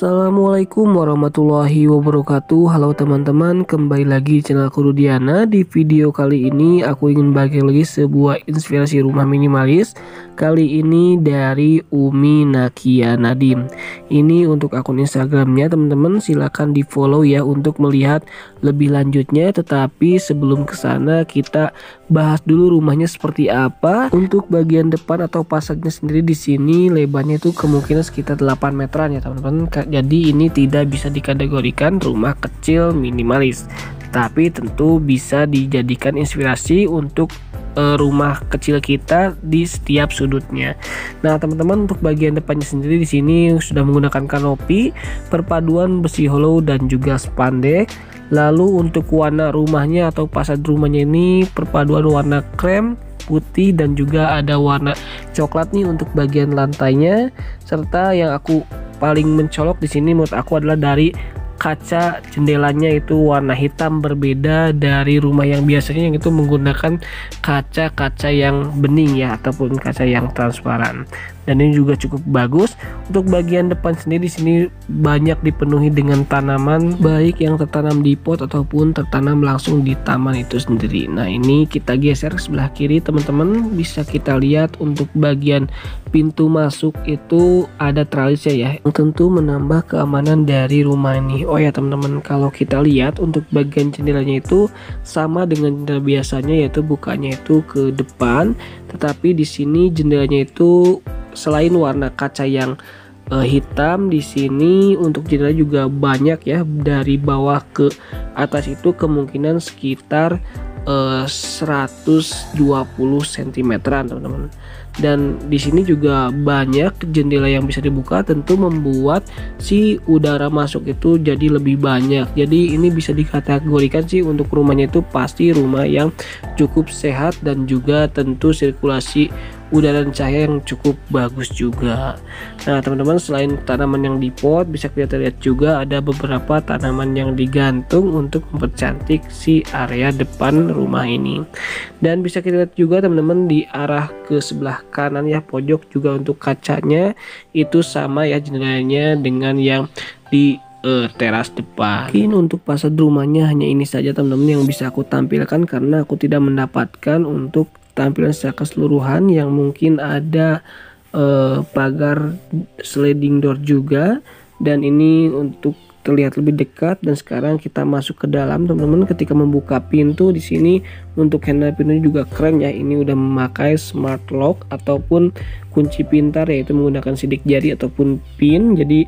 Assalamualaikum warahmatullahi wabarakatuh. Halo teman-teman, kembali lagi di channel Rudiana. Di video kali ini aku ingin bagi lagi sebuah inspirasi rumah minimalis. Kali ini dari Umi Nakia Nadim. Ini untuk akun Instagramnya teman-teman, silahkan di follow ya untuk melihat lebih lanjutnya. Tetapi sebelum kesana kita bahas dulu rumahnya seperti apa. Untuk bagian depan atau pasalnya sendiri di sini lebarnya itu kemungkinan sekitar 8 meteran ya teman-teman. Jadi ini tidak bisa dikategorikan rumah kecil minimalis, tapi tentu bisa dijadikan inspirasi untuk rumah kecil kita di setiap sudutnya. Nah teman-teman, untuk bagian depannya sendiri di sini sudah menggunakan kanopi, perpaduan besi hollow dan juga spandek. Lalu untuk warna rumahnya atau fasad rumahnya ini perpaduan warna krem, putih dan juga ada warna coklat nih untuk bagian lantainya. Serta yang aku paling mencolok di sini menurut aku adalah dari kaca jendelanya itu warna hitam, berbeda dari rumah yang biasanya yang itu menggunakan kaca-kaca yang bening ya ataupun kaca yang transparan. Dan ini juga cukup bagus. Untuk bagian depan sendiri di sini banyak dipenuhi dengan tanaman, baik yang tertanam di pot ataupun tertanam langsung di taman itu sendiri. Nah ini kita geser ke sebelah kiri teman-teman, bisa kita lihat untuk bagian pintu masuk itu ada tralisnya ya, yang tentu menambah keamanan dari rumah ini. Oh ya teman-teman, kalau kita lihat untuk bagian jendelanya itu sama dengan jendela biasanya, yaitu bukanya itu ke depan, tetapi di sini jendelanya itu selain warna kaca yang hitam, di sini untuk jendela juga banyak ya, dari bawah ke atas itu kemungkinan sekitar 120 cm teman-teman. Dan di sini juga banyak jendela yang bisa dibuka, tentu membuat si udara masuk itu jadi lebih banyak. Jadi ini bisa dikategorikan sih untuk rumahnya itu pasti rumah yang cukup sehat dan juga tentu sirkulasi udara dan cahaya yang cukup bagus juga. Nah teman-teman, selain tanaman yang di pot, bisa kita lihat juga ada beberapa tanaman yang digantung untuk mempercantik si area depan rumah ini. Dan bisa kita lihat juga teman-teman di arah ke sebelah kanan ya, pojok juga untuk kacanya itu sama ya jendelanya dengan yang di teras depan. Mungkin untuk fasad rumahnya hanya ini saja teman-teman yang bisa aku tampilkan, karena aku tidak mendapatkan untuk tampilan secara keseluruhan yang mungkin ada pagar sliding door juga. Dan ini untuk terlihat lebih dekat. Dan sekarang kita masuk ke dalam teman-teman. Ketika membuka pintu di sini untuk handle pintunya juga keren ya, ini udah memakai smart lock ataupun kunci pintar, yaitu menggunakan sidik jari ataupun pin. Jadi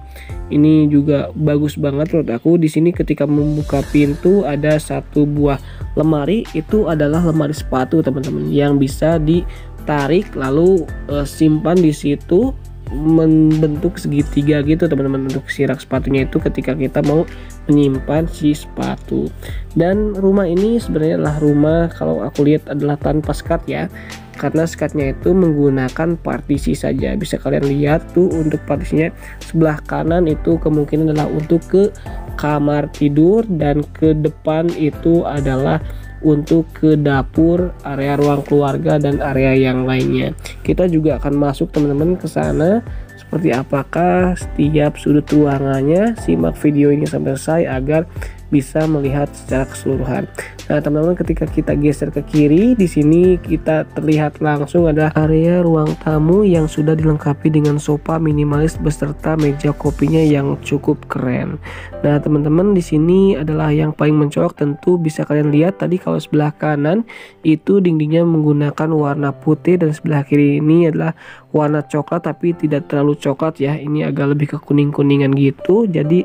ini juga bagus banget menurut aku. Di sini ketika membuka pintu ada satu buah lemari, itu adalah lemari sepatu teman-teman, yang bisa ditarik lalu simpan di situ membentuk segitiga gitu teman-teman, untuk si rak sepatunya itu ketika kita mau menyimpan si sepatu. Dan rumah ini sebenarnya adalah rumah, kalau aku lihat adalah tanpa skat ya, karena skatnya itu menggunakan partisi saja. Bisa kalian lihat tuh untuk partisinya sebelah kanan itu kemungkinan adalah untuk ke kamar tidur, dan ke depan itu adalah untuk ke dapur, area ruang keluarga dan area yang lainnya. Kita juga akan masuk teman-teman ke sana. Seperti apakah setiap sudut ruangannya, simak video ini sampai selesai agar bisa melihat secara keseluruhan. Nah teman-teman, ketika kita geser ke kiri, di sini kita terlihat langsung ada area ruang tamu yang sudah dilengkapi dengan sofa minimalis beserta meja kopinya yang cukup keren. Nah teman-teman, di sini adalah yang paling mencolok, tentu bisa kalian lihat tadi kalau sebelah kanan itu dindingnya menggunakan warna putih, dan sebelah kiri ini adalah warna coklat tapi tidak terlalu coklat ya, ini agak lebih ke kuning-kuningan gitu. Jadi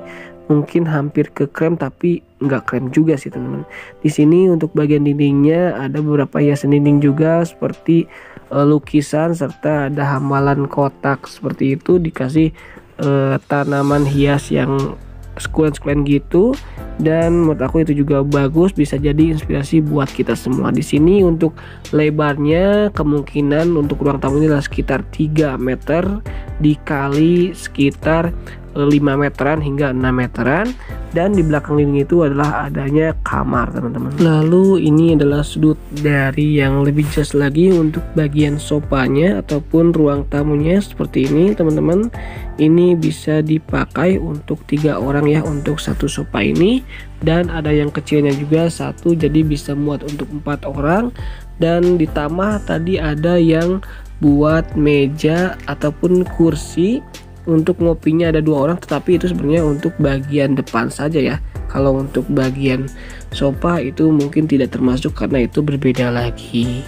mungkin hampir ke krem tapi nggak krem juga sih teman-teman. Di sini untuk bagian dindingnya ada beberapa hiasan dinding juga seperti lukisan, serta ada hamalan kotak seperti itu, dikasih tanaman hias yang sekulen-sekulen gitu. Dan menurut aku itu juga bagus, bisa jadi inspirasi buat kita semua. Di sini untuk lebarnya kemungkinan untuk ruang tamu ini adalah sekitar 3 meter dikali sekitar 5 meteran hingga 6 meteran, dan di belakang dinding itu adalah adanya kamar teman-teman. Lalu ini adalah sudut dari yang lebih jelas lagi untuk bagian sofanya ataupun ruang tamunya seperti ini teman-teman. Ini bisa dipakai untuk 3 orang ya untuk satu sofa ini, dan ada yang kecilnya juga satu, jadi bisa muat untuk 4 orang. Dan ditambah tadi ada yang buat meja ataupun kursi untuk ngopinya ada 2 orang, tetapi itu sebenarnya untuk bagian depan saja ya. Kalau untuk bagian sofa itu mungkin tidak termasuk karena itu berbeda lagi.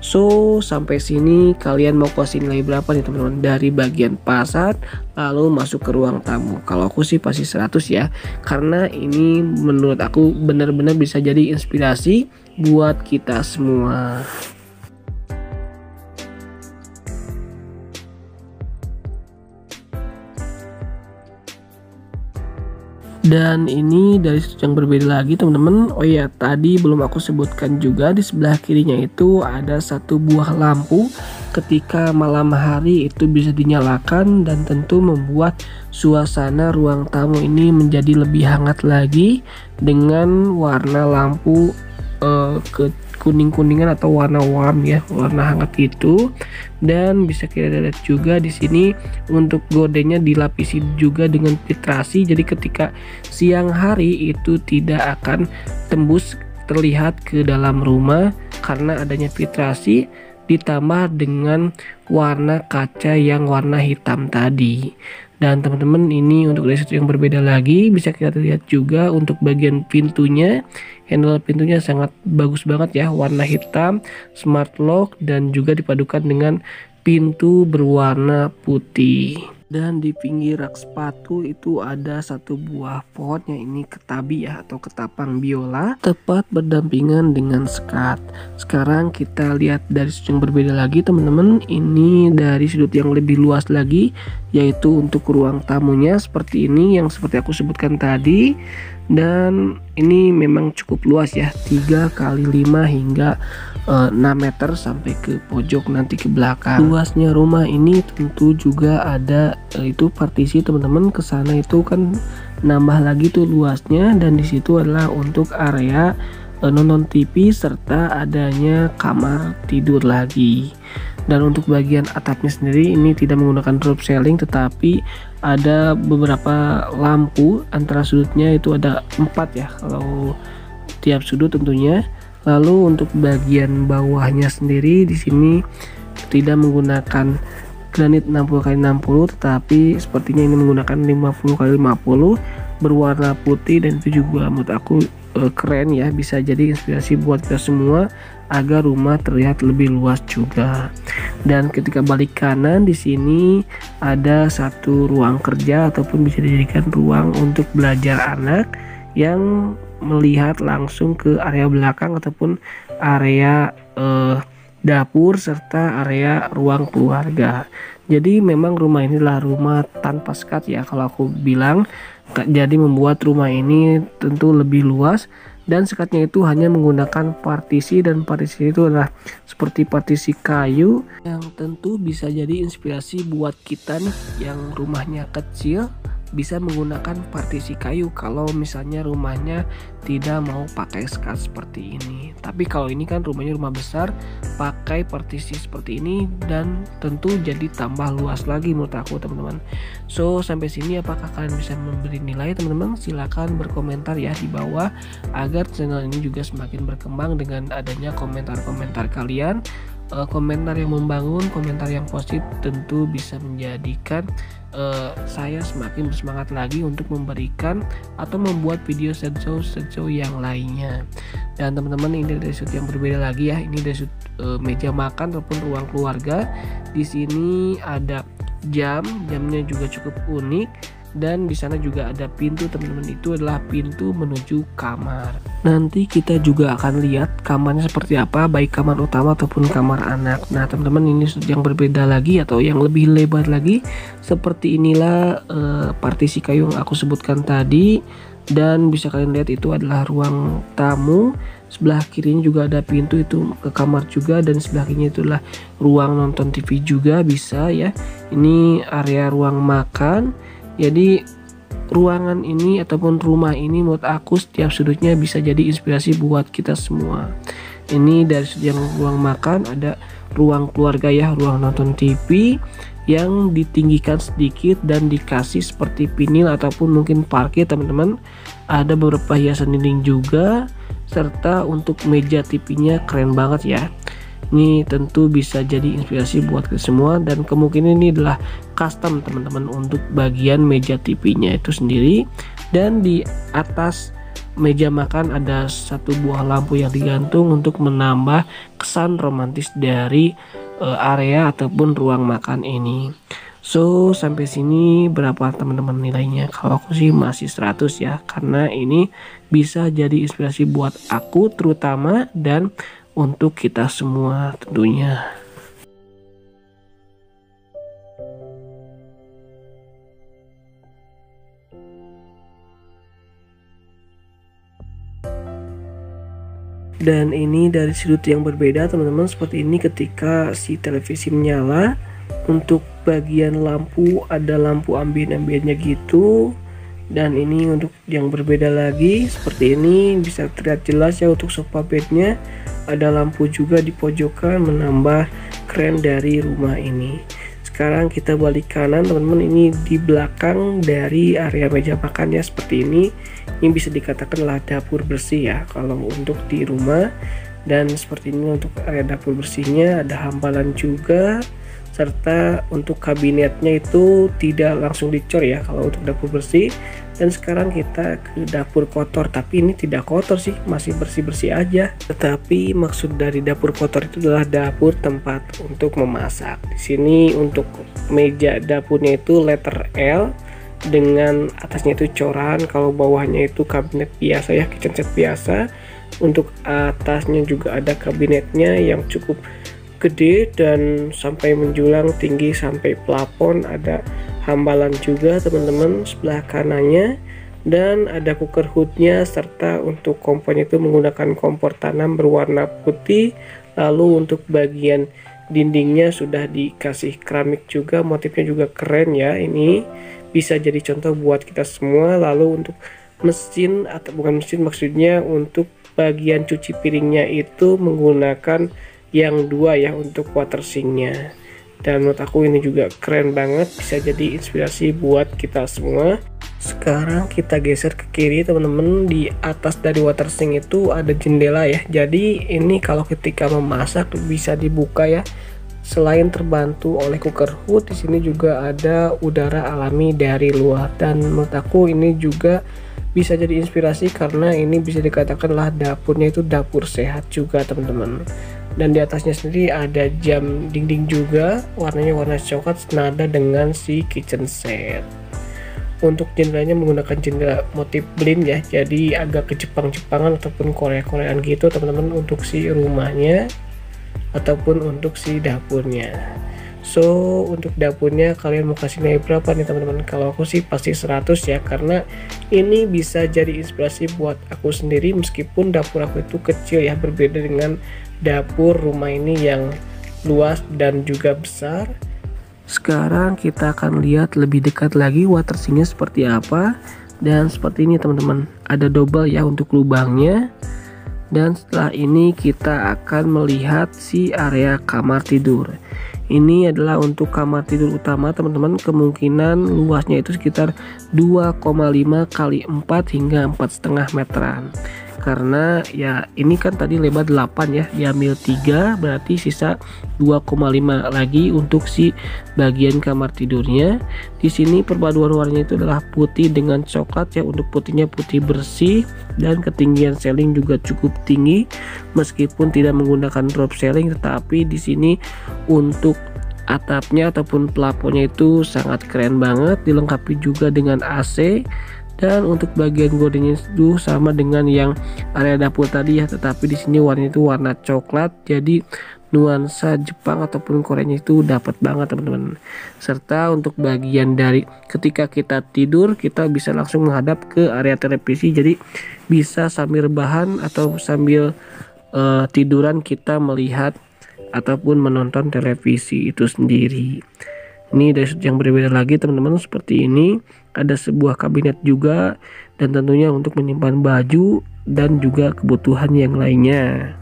So sampai sini kalian mau kasih nilai berapa nih teman-teman dari bagian fasad lalu masuk ke ruang tamu? Kalau aku sih pasti 100 ya, karena ini menurut aku benar-benar bisa jadi inspirasi buat kita semua. Dan ini dari sudut yang berbeda lagi teman-teman. Oh ya, tadi belum aku sebutkan juga di sebelah kirinya itu ada satu buah lampu. Ketika malam hari itu bisa dinyalakan dan tentu membuat suasana ruang tamu ini menjadi lebih hangat lagi dengan warna lampu ke kuning-kuningan atau warna warm ya, warna hangat itu. Dan bisa kita lihat juga di sini untuk gordenya dilapisi juga dengan vitrasi, jadi ketika siang hari itu tidak akan tembus terlihat ke dalam rumah karena adanya vitrasi ditambah dengan warna kaca yang warna hitam tadi. Dan teman-teman, ini untuk dari sudut yang berbeda lagi bisa kita lihat juga untuk bagian pintunya. Handle pintunya sangat bagus banget ya, warna hitam, smart lock, dan juga dipadukan dengan pintu berwarna putih. Dan di pinggir rak sepatu itu ada satu buah pohonnya, ini ketabi ya atau ketapang biola, tepat berdampingan dengan sekat. Sekarang kita lihat dari sudut yang berbeda lagi teman-teman. Ini dari sudut yang lebih luas lagi, yaitu untuk ruang tamunya seperti ini yang seperti aku sebutkan tadi. Dan ini memang cukup luas ya, 3 kali 5 hingga 6 meter sampai ke pojok nanti ke belakang. Luasnya rumah ini tentu juga ada itu partisi teman-teman, ke sana itu kan nambah lagi tuh luasnya, dan di situ adalah untuk area nonton TV serta adanya kamar tidur lagi. Dan untuk bagian atapnya sendiri ini tidak menggunakan drop ceiling, tetapi ada beberapa lampu antara sudutnya itu ada 4 ya kalau tiap sudut tentunya. Lalu untuk bagian bawahnya sendiri di sini tidak menggunakan granit 60x60, tetapi sepertinya ini menggunakan 50x50 berwarna putih, dan itu juga menurut aku keren ya, bisa jadi inspirasi buat kita semua agar rumah terlihat lebih luas juga. Dan ketika balik kanan di sini ada satu ruang kerja ataupun bisa dijadikan ruang untuk belajar anak yang melihat langsung ke area belakang ataupun area dapur serta area ruang keluarga. Jadi memang rumah ini adalah rumah tanpa sekat ya kalau aku bilang. Jadi membuat rumah ini tentu lebih luas, dan sekatnya itu hanya menggunakan partisi, dan partisi itu adalah seperti partisi kayu yang tentu bisa jadi inspirasi buat kita nih yang rumahnya kecil, bisa menggunakan partisi kayu kalau misalnya rumahnya tidak mau pakai sekat seperti ini. Tapi kalau ini kan rumahnya rumah besar, pakai partisi seperti ini dan tentu jadi tambah luas lagi menurut aku teman-teman. So sampai sini apakah kalian bisa memberi nilai teman-teman? Silahkan berkomentar ya di bawah agar channel ini juga semakin berkembang dengan adanya komentar-komentar kalian. Komentar yang membangun, komentar yang positif tentu bisa menjadikan saya semakin bersemangat lagi untuk memberikan atau membuat video sedshow yang lainnya. Dan teman-teman, ini dari sudut yang berbeda lagi ya, ini dari sudut meja makan ataupun ruang keluarga. Di sini ada jamnya juga cukup unik, dan di sana juga ada pintu teman-teman, itu adalah pintu menuju kamar. Nanti kita juga akan lihat kamarnya seperti apa, baik kamar utama ataupun kamar anak. Nah teman-teman, ini yang berbeda lagi atau yang lebih lebar lagi, seperti inilah partisi kayu yang aku sebutkan tadi. Dan bisa kalian lihat itu adalah ruang tamu. Sebelah kirinya juga ada pintu itu ke kamar juga, dan sebelah kirinya itu adalah ruang nonton TV juga bisa ya. Ini area ruang makan. Jadi ruangan ini ataupun rumah ini menurut aku setiap sudutnya bisa jadi inspirasi buat kita semua. Ini dari sudut yang ruang makan, ada ruang keluarga ya, ruang nonton TV yang ditinggikan sedikit dan dikasih seperti vinil ataupun mungkin parkir teman-teman. Ada beberapa hiasan dinding juga, serta untuk meja TV-nya keren banget ya. Ini tentu bisa jadi inspirasi buat kita semua, dan kemungkinan ini adalah custom teman-teman untuk bagian meja TV-nya itu sendiri. Dan di atas meja makan ada satu buah lampu yang digantung untuk menambah kesan romantis dari area ataupun ruang makan ini. So sampai sini berapa teman-teman nilainya? Kalau aku sih masih 100 ya, karena ini bisa jadi inspirasi buat aku terutama dan untuk kita semua tentunya. Dan ini dari sudut yang berbeda teman-teman, seperti ini ketika si televisi menyala. Untuk bagian lampu ada lampu ambien-ambiennya gitu, dan ini untuk yang berbeda lagi seperti ini bisa terlihat jelas ya. Untuk sofa bednya ada lampu juga di pojokan menambah keren dari rumah ini. Sekarang kita balik kanan teman-teman, ini di belakang dari area meja makan ya, seperti ini. Ini bisa dikatakan lah dapur bersih ya kalau untuk di rumah. Dan seperti ini untuk area dapur bersihnya, ada hampalan juga, serta untuk kabinetnya itu tidak langsung dicor ya kalau untuk dapur bersih. Dan sekarang kita ke dapur kotor, tapi ini tidak kotor sih, masih bersih-bersih aja. Tetapi maksud dari dapur kotor itu adalah dapur tempat untuk memasak. Di sini untuk meja dapurnya itu letter L dengan atasnya itu coran, kalau bawahnya itu kabinet biasa ya, kitchen set biasa. Untuk atasnya juga ada kabinetnya yang cukup gede dan sampai menjulang tinggi sampai plafon. Ada hambalan juga teman-teman sebelah kanannya, dan ada cooker hoodnya, serta untuk kompornya itu menggunakan kompor tanam berwarna putih. Lalu untuk bagian dindingnya sudah dikasih keramik juga, motifnya juga keren ya. Ini bisa jadi contoh buat kita semua. Lalu untuk mesin, atau bukan mesin maksudnya, untuk bagian cuci piringnya itu menggunakan yang dua ya untuk water sinknya. Dan menurut aku ini juga keren banget, bisa jadi inspirasi buat kita semua. Sekarang kita geser ke kiri teman-teman. Di atas dari water sink itu ada jendela ya, jadi ini kalau ketika memasak bisa dibuka ya. Selain terbantu oleh cooker hood, di sini juga ada udara alami dari luar, dan menurut aku ini juga bisa jadi inspirasi karena ini bisa dikatakanlah dapurnya itu dapur sehat juga teman-teman. Dan di atasnya sendiri ada jam dinding juga, warnanya warna coklat senada dengan si kitchen set. Untuk jendelanya menggunakan jendela motif blind ya, jadi agak ke Jepang-Jepangan ataupun Korea-Koreaan gitu teman-teman untuk si rumahnya ataupun untuk si dapurnya. So untuk dapurnya kalian mau kasih nilai berapa nih teman-teman? Kalau aku sih pasti 100 ya, karena ini bisa jadi inspirasi buat aku sendiri meskipun dapur aku itu kecil ya, berbeda dengan dapur rumah ini yang luas dan juga besar. Sekarang kita akan lihat lebih dekat lagi water sinknya seperti apa. Dan seperti ini teman-teman, ada double ya untuk lubangnya. Dan setelah ini kita akan melihat si area kamar tidur. Ini adalah untuk kamar tidur utama teman-teman, kemungkinan luasnya itu sekitar 2,5 kali 4 hingga 4,5 meteran. Karena ya ini kan tadi lebar 8 ya, diambil 3 berarti sisa 2,5 lagi untuk si bagian kamar tidurnya. Di sini perpaduan warnanya itu adalah putih dengan coklat ya, untuk putihnya putih bersih, dan ketinggian ceiling juga cukup tinggi meskipun tidak menggunakan drop ceiling, tetapi di sini untuk atapnya ataupun plafonnya itu sangat keren banget, dilengkapi juga dengan AC. Dan untuk bagian gordonnya itu sama dengan yang area dapur tadi ya, tetapi di sini warnanya itu warna coklat, jadi nuansa Jepang ataupun Koreanya itu dapat banget teman-teman. Serta untuk bagian dari ketika kita tidur, kita bisa langsung menghadap ke area televisi, jadi bisa sambil rebahan atau sambil tiduran kita melihat ataupun menonton televisi itu sendiri. Ini dari sudut yang berbeda lagi teman-teman, seperti ini. Ada sebuah kabinet juga, dan tentunya untuk menyimpan baju dan juga kebutuhan yang lainnya.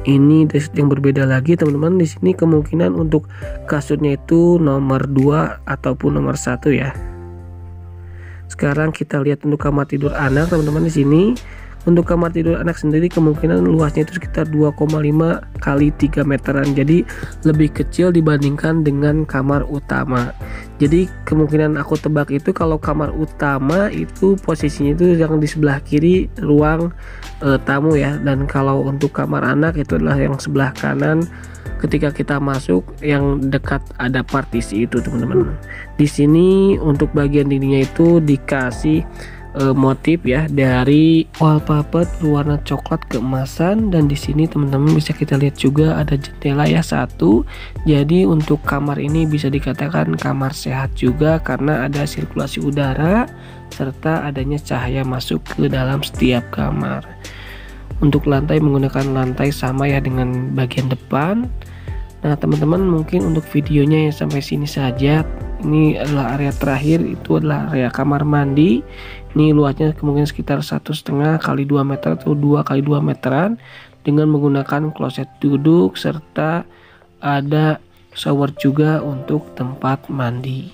Ini dari sudut yang berbeda lagi teman-teman. Di sini kemungkinan untuk kasurnya itu nomor 2 ataupun nomor 1 ya. Sekarang kita lihat untuk kamar tidur anak teman-teman. Di sini untuk kamar tidur anak sendiri kemungkinan luasnya itu sekitar 2,5 kali 3 meteran, jadi lebih kecil dibandingkan dengan kamar utama. Jadi kemungkinan aku tebak itu kalau kamar utama itu posisinya itu yang di sebelah kiri ruang tamu ya, dan kalau untuk kamar anak itu adalah yang sebelah kanan ketika kita masuk, yang dekat ada partisi itu teman-teman. Di sini untuk bagian dindingnya itu dikasih motif ya dari wallpaper berwarna coklat keemasan, dan di sini teman-teman bisa kita lihat juga ada jendela ya satu. Jadi untuk kamar ini bisa dikatakan kamar sehat juga karena ada sirkulasi udara serta adanya cahaya masuk ke dalam setiap kamar. Untuk lantai menggunakan lantai sama ya dengan bagian depan. Nah teman-teman, mungkin untuk videonya yang sampai sini saja. Ini adalah area terakhir, itu adalah area kamar mandi. Ini luasnya kemungkinan sekitar 1,5 kali 2 meter atau 2 kali 2 meteran dengan menggunakan kloset duduk serta ada shower juga untuk tempat mandi.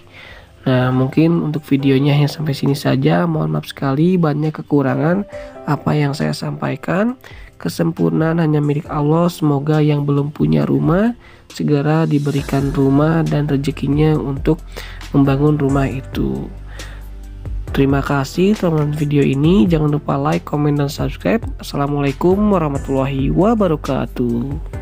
Nah mungkin untuk videonya yang sampai sini saja. Mohon maaf sekali banyak kekurangan apa yang saya sampaikan. Kesempurnaan hanya milik Allah. Semoga yang belum punya rumah segera diberikan rumah dan rezekinya untuk membangun rumah itu. Terima kasih telah menonton video ini. Jangan lupa like, komen, dan subscribe. Assalamualaikum warahmatullahi wabarakatuh.